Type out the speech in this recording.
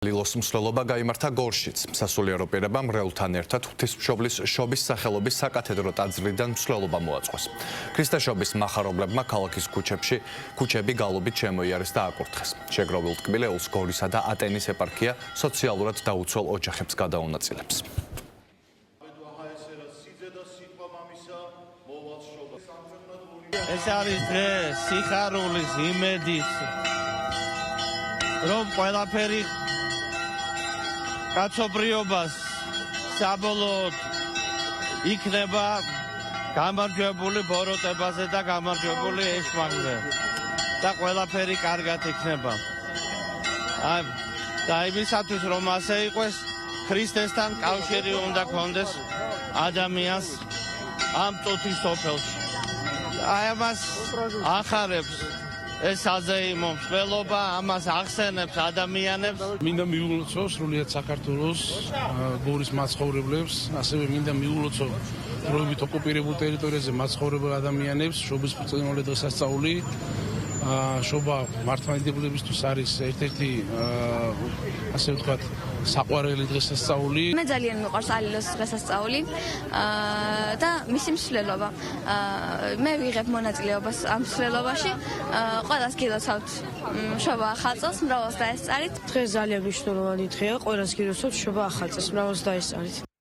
ლილოს მსვლელობა გაიმართა გორშიც. სასულიერო პირებმა მრევლთან ერთად ღვთისმშობლის შობის სახელობის საკათედრო ტაძრიდან მსვლელობა მოაწყვეს. ქრისტეშობის მახარებლებმა ქალაქის ქუჩები გალობით შემოიარეს და აკურთხეს. შეგროვილ ტკბილეულს გორისა და ატენის ეპარქია სოციალურად დაუცველ ოჯახებს გადაუნაწილებს. ეს არის დღე სიხარულის, იმედის, რომ ყველაფერი კაცობრიობას საბოლოოდ იქნება გამარჯვებული ბოროტებაზე და გამარჯვებული ეშმაკზე და ყველაფერი კარგად იქნება. და იმისათვის რომ ასე იყოს, ქრისტესთან კავშირი უნდა ქონდეს ადამიანს ამ წუთის სოფელში. ამას ახარებს ეს საზეიმო მსვლელობა, ამას ახსენებს ადამიანებს. მინდა მიულოცო სრულიად საქართველოს გორის მაცხოვრებლებს, ასევე მინდა მიულოცო დროებით ოკუპირებულ ტერიტორიაზე მაცხოვრებელ ადამიანებს, შობის ბრწყინვალე დღესასწაული. შობა მართლმადიდებლებისთვის არის ერთ-ერთი ასე ვთქვათ საყვარელი დღესასწაული. მე ძალიან მიყვარს ალილოს დღესასწაული და მისი მსვლელობა. მე ვიღებ მონაწილეობას ამ მსვლელობაში. ყველას გილოცავთ შობა ახალწელს, მრავალს დაესწარით. დღე ძალიან მნიშვნელოვანი დღეა, ყველას გილოცავთ შობა ახალწელს, მრავალს დაესწარით.